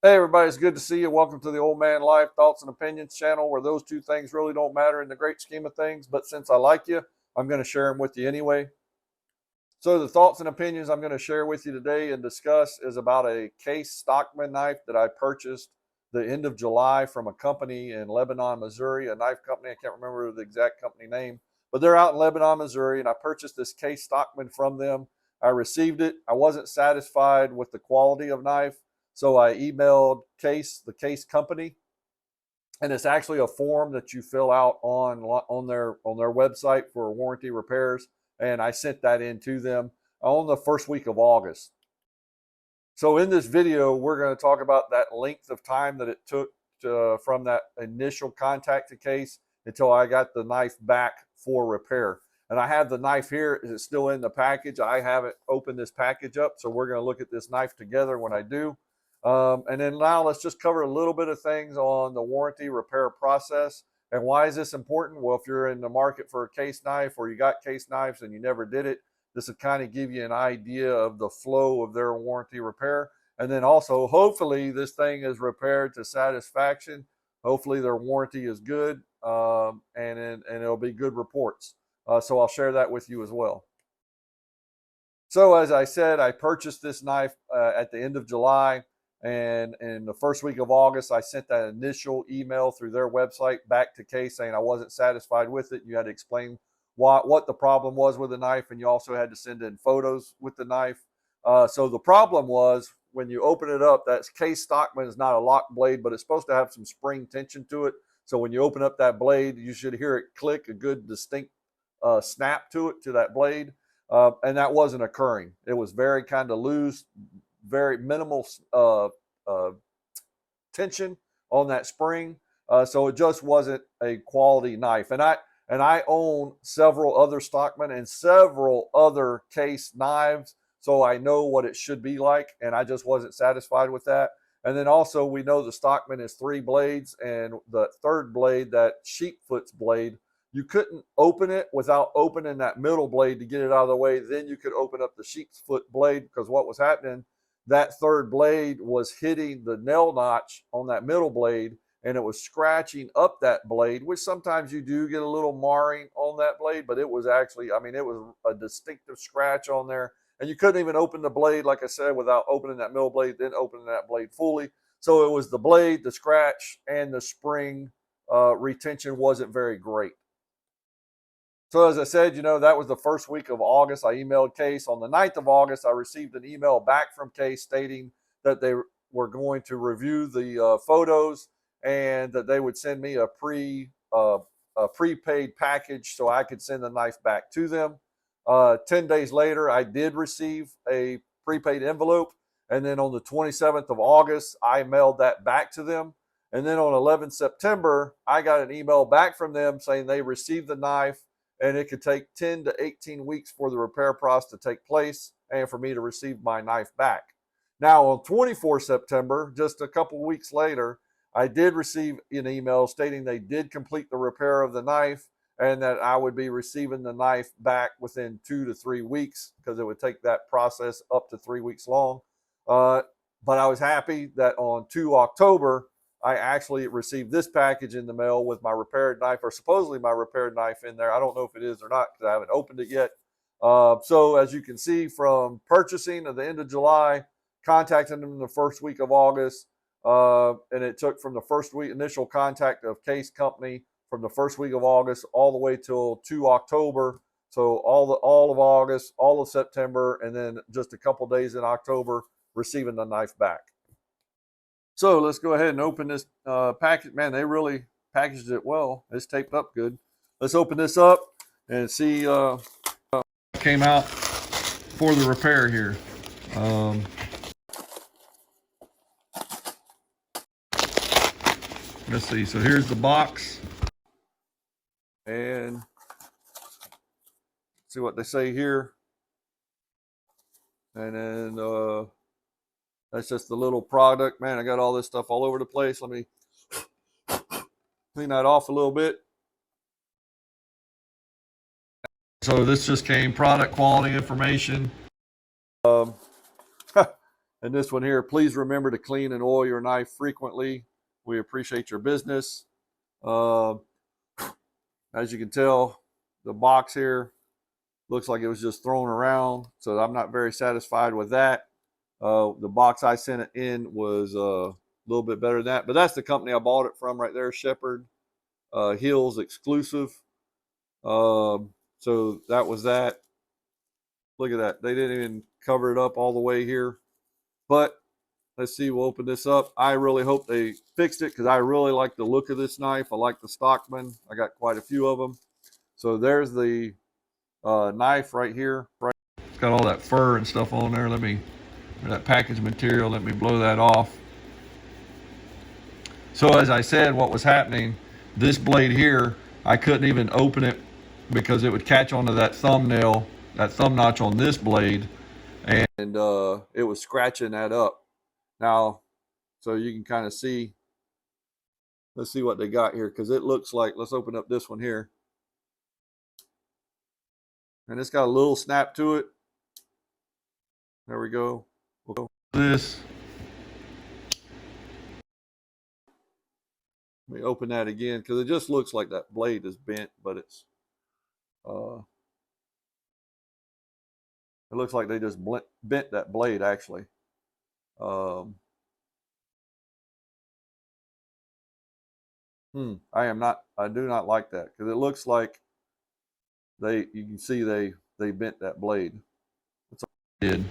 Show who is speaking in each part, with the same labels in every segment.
Speaker 1: Hey everybody, it's good to see you. Welcome to the Old Man Life Thoughts and Opinions channel, where those two things really don't matter in the great scheme of things, but since I like you, I'm going to share them with you anyway. So the thoughts and opinions I'm going to share with you today and discuss is about a Case Stockman knife that I purchased the end of July from a company in Lebanon, Missouri, a knife company. I can't remember the exact company name, but they're out in Lebanon, Missouri, and I purchased this Case Stockman from them. I received it. I wasn't satisfied with the quality of knife, so I emailed the Case company, and it's actually a form that you fill out on their website for warranty repairs, and I sent that in to them on the first week of August. So in this video, we're going to talk about that length of time that it took from that initial contact to Case until I got the knife back for repair. And I have the knife here. It's still in the package. I haven't opened this package up, so we're going to look at this knife together when I do. And then now let's just cover a little bit of things on the warranty repair process. And why is this important? Well, if you're in the market for a Case knife, or you got Case knives and you never did it, this will kind of give you an idea of the flow of their warranty repair. And then also, hopefully, this thing is repaired to satisfaction. Hopefully, their warranty is good, and it'll be good reports. So I'll share that with you as well. So as I said, I purchased this knife at the end of July. And in the first week of August, I sent that initial email through their website back to Case saying I wasn't satisfied with it. You had to explain what the problem was with the knife, and you also had to send in photos with the knife. So the problem was when you open it up, that Case Stockman is not a lock blade, but it's supposed to have some spring tension to it. So when you open up that blade, you should hear it click, a good distinct snap to that blade. And that wasn't occurring. It was very kind of loose, very minimal tension on that spring. So it just wasn't a quality knife. And I own several other Stockman and several other Case knives, so I know what it should be like, and I just wasn't satisfied with that. And then also, we know the Stockman is 3 blades, and the third blade, that sheepfoot's blade, you couldn't open it without opening that middle blade to get it out of the way. Then you could open up the sheepfoot blade, because what was happening, that third blade was hitting the nail notch on that middle blade, and it was scratching up that blade, which sometimes you do get a little marring on that blade, but it was actually, I mean, it was a distinctive scratch on there. And you couldn't even open the blade, like I said, without opening that middle blade, then opening that blade fully. So it was the blade, the scratch, and the spring retention wasn't very great. So as I said, that was the first week of August. I emailed Case. On the 9th of August, I received an email back from Case stating that they were going to review the photos, and that they would send me a prepaid package so I could send the knife back to them. 10 days later, I did receive a prepaid envelope. And then on the 27th of August, I mailed that back to them. And then on 11 September, I got an email back from them saying they received the knife, and it could take 10 to 18 weeks for the repair process to take place and for me to receive my knife back. Now, on 24 September, just a couple weeks later, I did receive an email stating they did complete the repair of the knife, and that I would be receiving the knife back within 2 to 3 weeks, because it would take that process up to 3 weeks long. But I was happy that on 2 October, I actually received this package in the mail with my repaired knife, or supposedly my repaired knife, in there. I don't know if it is or not, because I haven't opened it yet. So as you can see, from purchasing at the end of July, contacting them in the first week of August, and it took from the first week initial contact of Case Company from the first week of August all the way till 2 October. So all of August, all of September, and then just a couple days in October, receiving the knife back. So let's go ahead and open this package. Man, they really packaged it well. It's taped up good. Let's open this up and see what came out for the repair here. Let's see. So here's the box, and see what they say here. And then that's just the little product. Man, I got all this stuff all over the place. Let me clean that off a little bit. So this just came product quality information. And And this one here, please remember to clean and oil your knife frequently. We appreciate your business. As you can tell, the box here looks like it was just thrown around, so I'm not very satisfied with that. The box I sent it in was a little bit better than that, but that's the company I bought it from right there, Shepherd Hills exclusive. So that was that. Look at that. They didn't even cover it up all the way here. But let's see, we'll open this up. I really hope they fixed it because I really like the look of this knife. I like the Stockman. I got quite a few of them. So there's the knife right here. It's got all that fur and stuff on there. That package material, let me blow that off. So as I said, what was happening, this blade here, I couldn't even open it because it would catch onto that thumbnail, that thumb notch on this blade, and it was scratching that up. Now, so you can kind of see, let's see what they got here, because it looks like, let's open up this one here. And it's got a little snap to it. There we go. We'll go this. Let me open that again, because it just looks like that blade is bent, but it looks like they just bent that blade actually. I do not like that, because it looks like you can see they bent that blade. That's all they did.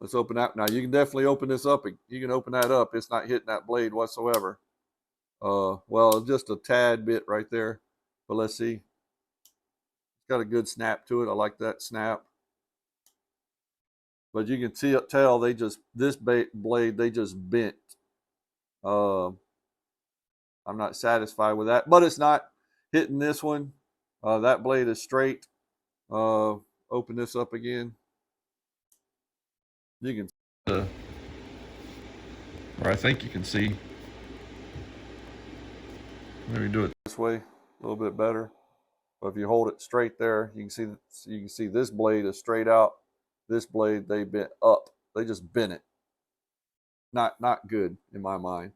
Speaker 1: Let's open that. Now you can definitely open this up. You can open that up. It's not hitting that blade whatsoever. Well, just a tad bit right there. But let's see. It's got a good snap to it. I like that snap. But you can tell this blade they just bent. I'm not satisfied with that, but it's not hitting this one. That blade is straight. Open this up again. You can, or I think you can see. Maybe do it this way a little bit better. But if you hold it straight there, you can see this blade is straight out. This blade they bent up. They just bent it. Not good in my mind.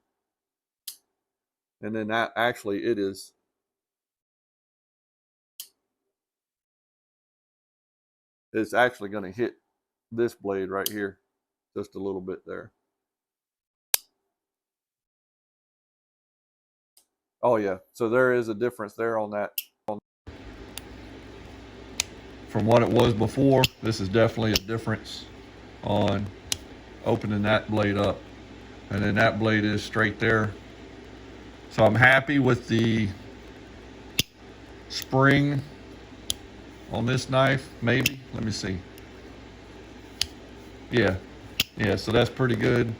Speaker 1: And then that actually it is. It's actually going to hit this blade right here just a little bit there. Oh yeah, so there is a difference there on that. From what it was before, this is definitely a difference on opening that blade up. And then that blade is straight there. So I'm happy with the spring on this knife, maybe. Let me see. Yeah, so that's pretty good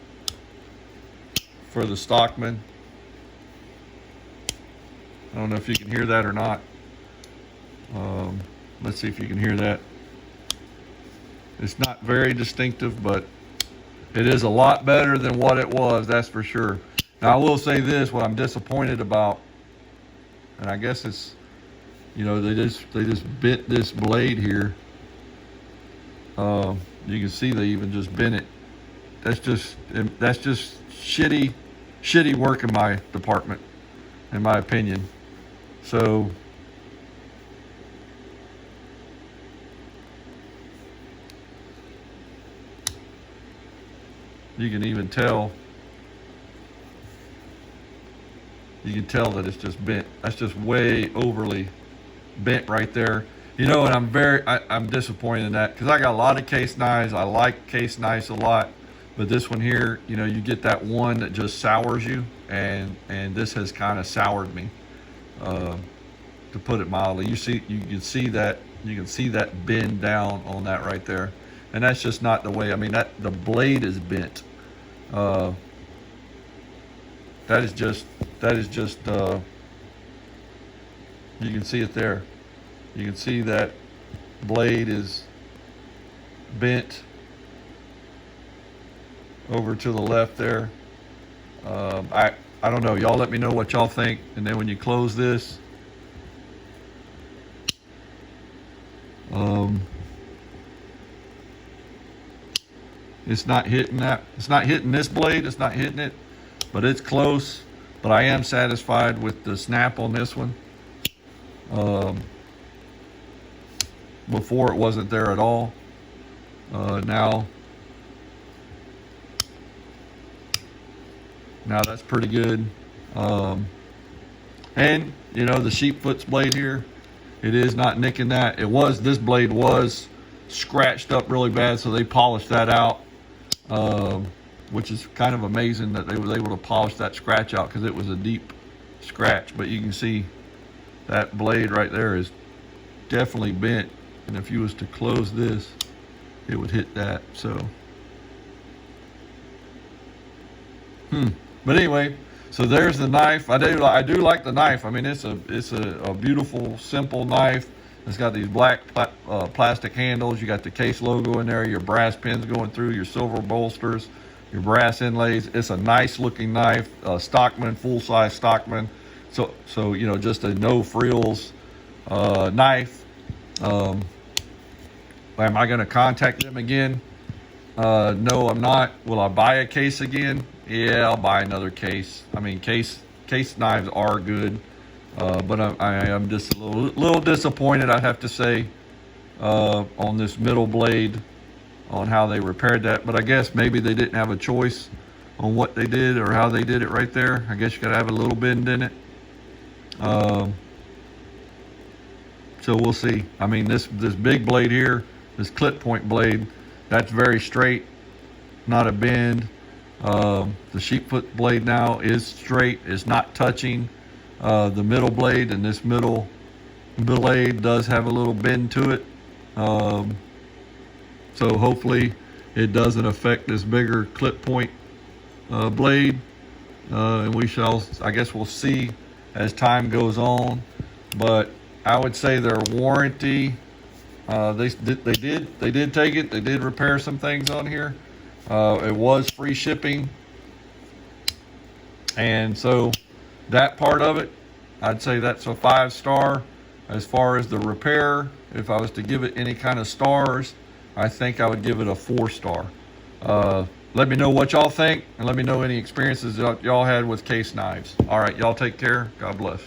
Speaker 1: for the Stockman. I don't know if you can hear that or not. Let's see if you can hear that. It's not very distinctive, but it is a lot better than what it was, that's for sure. Now I will say this, what I'm disappointed about, and I guess it's, they just bent this blade here. You can see they even just bent it. That's just shitty work in my department, in my opinion. So you can even tell. You can tell that it's just bent. That's just way overly bent right there. And I'm disappointed in that, because I got a lot of case knives. I like case knives a lot, but this one here, you get that one that just sours you, and this has kind of soured me, to put it mildly. You can see that bend down on that right there, and that's just not the way. I mean, the blade is bent. That is just. You can see it there. You can see that blade is bent over to the left there. I don't know. Y'all let me know what y'all think. And then when you close this, It's not hitting that. It's not hitting this blade. It's not hitting it, but it's close. But I am satisfied with the snap on this one. Before it wasn't there at all. Now that's pretty good. And you know, the Sheepfoot's blade here, it is not nicking that. This blade was scratched up really bad, so they polished that out, which is kind of amazing that they was able to polish that scratch out, because it was a deep scratch. But you can see that blade right there is definitely bent, and if you was to close this, it would hit that. So but anyway, so there's the knife. I do like the knife. I mean, it's a beautiful, simple knife. It's got these black plastic handles. You got the Case logo in there, your brass pins going through, your silver bolsters, your brass inlays. It's a nice looking knife, Stockman, full size Stockman. So you know, just a no frills knife. Am I going to contact them again? No, I'm not. Will I buy a case again? Yeah, I'll buy another case. I mean, case knives are good, but I am just a little disappointed, I have to say, on this middle blade, on how they repaired that. But I guess maybe they didn't have a choice on what they did or how they did it right there. I guess you got to have a little bend in it. So we'll see. I mean, this big blade here, this clip point blade, that's very straight, not a bend. The Sheepfoot blade now is straight, it's not touching the middle blade, and this middle blade does have a little bend to it. So hopefully it doesn't affect this bigger clip point blade, and we shall, I guess we'll see as time goes on. But I would say their warranty, they did take it. They did repair some things on here. It was free shipping, and so that part of it, I'd say that's a 5-star. As far as the repair, if I was to give it any kind of stars, I think I would give it a 4-star. Let me know what y'all think, and let me know any experiences y'all had with Case knives. All right, y'all take care. God bless.